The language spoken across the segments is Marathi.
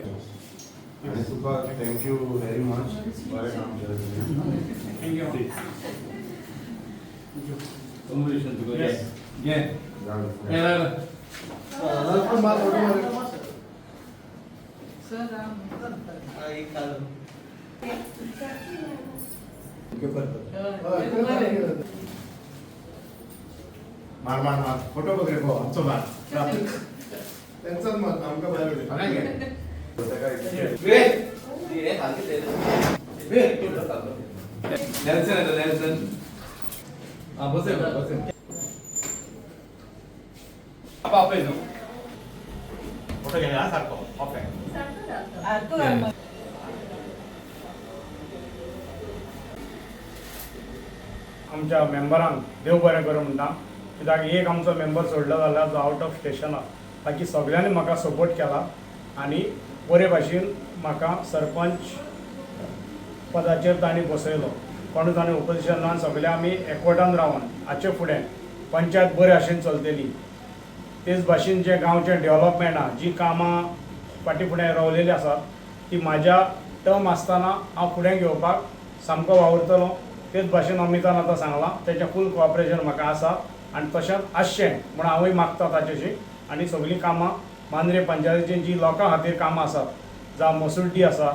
आणि तुका थँक्यू व्हेरी मच. बरें काम केलं तुम्ही. थँक्यू. कॉंग्रॅच्युलेशन तुका. घे मार मार मार फोटो बघ रे भाऊ आमचो मार त्यांचाच मत आमका बरं नाही नेल्सन आहे नेल्सन. हां बसेल बसेल. आप आहे ना फोटो घ्या सारखो ओके. आमच्या मेंबरांक देव बरें करूं म्हणटा. कित्याक एक आमचो मेंबर सोडलो जाल्यार जो आउट ऑफ स्टेशन आहा. बाकी सगळ्यांनी म्हाका सपोर्ट केला आनी बरे भाशेन म्हाका सरपंच पदाचेर तांणी बसयलो. कोण ताणें ओपोजिशनान सगळे आमी एकवटान रावन हाचे फुडें पंचायत बरे भाशेन चलतली. तेच भाशेन जे गांवचें डेव्हलपमेंट आहा, जी कामां फाटीं फुडें रावलेली आसात ती म्हाज्या टर्म आसतना हांव फुडें घेवपाक सामको वावुरतलो. तेच भाशेन अमितान आतां सांगलां तेचें फूल कॉपरेशन म्हाका आसा आनी तशेंच आसचें म्हूण हांवूय मागता ताचेशी. आनी सगळीं कामां मांद्रे पंचायतीची जी लोकां खातीर कामां आसात, जावं मसुल्टी आसा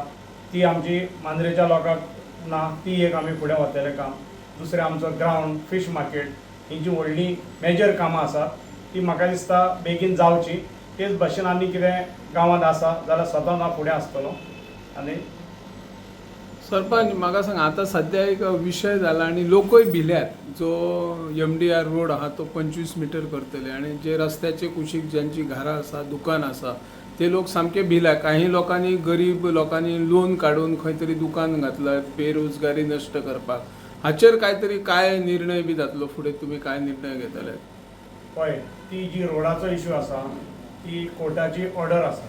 ती आमची मांद्रेच्या लोकांक ना ती एक आमी फुडें व्हरतले काम. दुसरें आमचो ग्रावंड फीश मार्केट ही जी व्हडली मेजर कामां आसात ती म्हाका दिसता बेगीन जावची. तेच भाशेन आनी कितें गांवांत आसा जाल्यार सदांच हांव फुडें आसतलो. आनी सरपंच म्हाका सांग, आता सध्या एक विशय जाला आणि लोकय भिल्यात. जो MDR रोड आहा तो 25 मीटर करतले आणि जे रस्त्याचे कुशीक ज्यांची घरां आसा दुकान आसा ते लोक सामके भिल्या. काही लोकांनी गरीब लोकांनी लोन काढून खंय तरी दुकान घातलं बेरोजगारी नष्ट करपाक. हाचेर काहीतरी काय निर्णय बी जातलो फुडें, तुम्ही काय निर्णय घेतले? पळय ती जी रोडाचो इश्यू आसा ती कोर्टाची ऑर्डर आसा.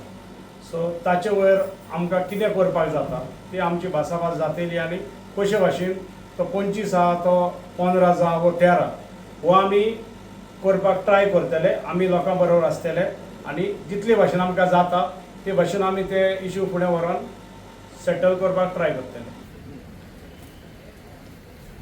सो ताचे वयर आमकां कितें करपाक जाता ती आमची भासाभास जातली आनी कशे भाशेन तो 25 आहा तो 15 जावं वो 13 हो आमी करपाक ट्राय करतले. आमी लोकां बरोबर आसतले आनी जितले भाशेन आमकां जाता ते भाशेन आमी ते इश्यू फुडें व्हरोन सेटल करपाक ट्राय करतले.